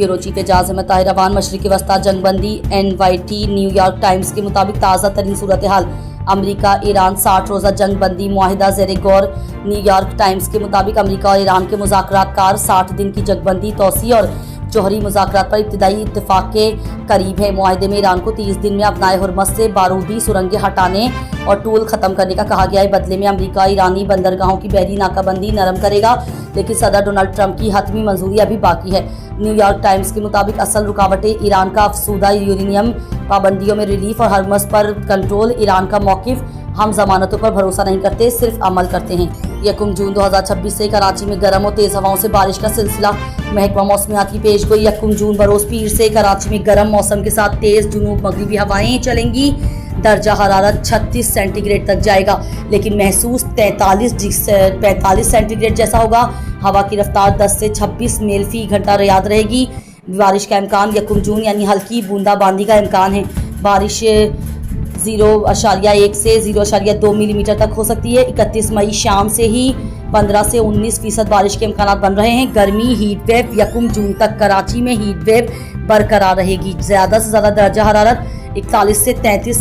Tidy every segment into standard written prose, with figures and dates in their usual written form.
Bureau chief Ejaz Ahmad Tahir Awan मशरिकी वस्ता जंगबंदी NYT न्यूयॉर्क टाइम्स के मुताबिक ताज़ा तरीन सूरत हाल अमरीका ईरान 60 रोज़ा जंगबंदी मुआहिदा ज़ेर गौर। न्यूयॉर्क टाइम्स के मुताबिक अमरीका और ईरान के मुज़ाकरात कार 60 दिन की जंगबंदी तोसी और जौहरी मुज़ाकरात पर इब्तिदाई इत्तेफाक के करीब है। मुआहिदे में ईरान को 30 दिन में अपनाए हुर्मत से बारूदी सुरंगें हटाने और टूल ख़त्म करने का कहा गया है। बदले में अमरीका ईरानी बंदरगाहों की बहरी नाकाबंदी नरम करेगा, लेकिन सदर डोनाल्ड ट्रंप की हतमी मंजूरी अभी बाकी है। न्यूयॉर्क टाइम्स के मुताबिक असल रुकावटें ईरान का अफसूदा यूरेनियम पाबंदियों में रिलीफ और हरमस पर कंट्रोल। ईरान का मौक़िफ़ हम जमानतों पर भरोसा नहीं करते, सिर्फ अमल करते हैं। 1 जून 2026 से कराची में गर्म और तेज़ हवाओं से बारिश का सिलसिला। महकमा मौसमियात की पेशगोई 1 जून बरोज़ पीर से कराची में गर्म मौसम के साथ तेज़ जुनूब मगरिबी हवाएं चलेंगी। दर्जा हरारत 36 सेंटीग्रेड तक जाएगा, लेकिन महसूस 45 सेंटीग्रेड जैसा होगा। हवा की रफ्तार 10 से 26 मील फी घंटा याद रहेगी। बारिश का इम्कान 1 जून यानी हल्की बूंदाबांदी का इम्कान है। बारिश 0.1 से 0.2 मिलीमीटर तक हो सकती है। 31 मई शाम से ही 15 से 19% बारिश के इम्कान बन रहे हैं। गर्मी हीट वेव 1 जून तक कराची में हीट वेव बरकरार रहेगी। ज़्यादा से ज़्यादा दर्जा हरारत 41 से 33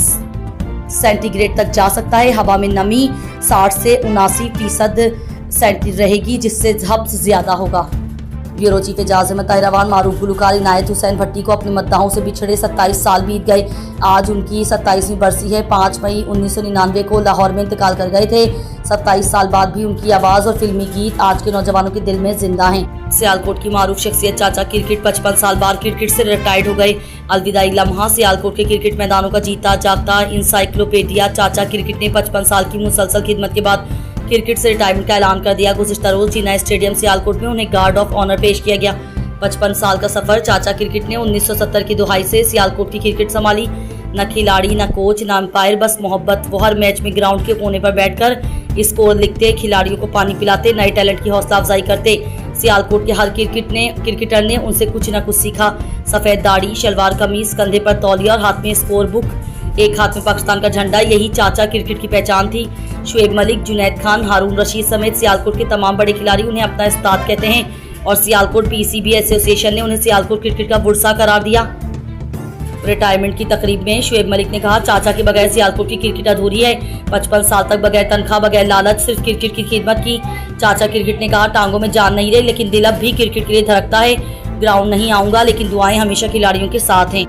सेंटीग्रेड तक जा सकता है। हवा में नमी 60 से 79% सेंटीग्रेड रहेगी, जिससे हब्स ज़्यादा होगा। ब्यूरो चीफ एजाज अहमद ताहिर अवान मारूफ गुलकार इनायत हुसैन भट्टी को अपने मद्दाहों से बिछड़े 27 साल बीत गए। आज उनकी 27वीं बरसी है। 5 मई 1999 को लाहौर में इंतकाल कर गए थे। 27 साल बाद भी उनकी आवाज़ और फिल्मी गीत आज के नौजवानों के दिल में जिंदा हैं। सियालकोट की मारूफ शख्सियत चाचा क्रिकेट 55 साल बाद क्रिकेट से रिटायर्ड हो गए। अलविदाई लम्हा सियालकोट के क्रिकेट मैदानों का जीता जागता इंसाइक्लोपीडिया। चाचा क्रिकेट ने 55 साल की मुसलसल खिदमत के बाद क्रिकेट से रिटायरमेंट का ऐलान कर दिया। गुज़िश्ता रोज चीना स्टेडियम सियालकोट में उन्हें गार्ड ऑफ ऑनर पेश किया गया। 55 साल का सफर। चाचा क्रिकेट ने 1970 की दुहाई से सियालकोट की क्रिकेट संभाली। न खिलाड़ी, न कोच, न अंपायर, बस मोहब्बत। वो हर मैच में ग्राउंड के कोने पर बैठकर स्कोर लिखते, खिलाड़ियों को पानी पिलाते, नए टैलेंट की हौसला अफजाई करते। सियालकोट के हर क्रिकेटर ने उनसे कुछ न कुछ सीखा। सफ़ेद दाढ़ी, शलवार कमीज, कंधे पर तौलिया और हाथ में स्कोर बुक, एक हाथ में पाकिस्तान का झंडा, यही चाचा क्रिकेट की पहचान थी। शुएब मलिक, जुनैद खान, हारून रशीद समेत सियालकोट के तमाम बड़े खिलाड़ी उन्हें अपना उस्ताद कहते हैं और सियालकोट PCB एसोसिएशन ने उन्हें सियालकोट क्रिकेट का बुरसा करार दिया। रिटायरमेंट की तकरीब में शुएब मलिक ने कहा, चाचा के बगैर सियालकोट की क्रिकेट अधूरी है। 55 साल तक बगैर तनख्वाह, बगैर लालच, सिर्फ क्रिकेट की खिदमत की। चाचा क्रिकेट ने कहा, टांगों में जान नहीं रही, लेकिन दिल अब भी क्रिकेट के लिए धड़कता है। ग्राउंड नहीं आऊंगा, लेकिन दुआएं हमेशा खिलाड़ियों के साथ हैं।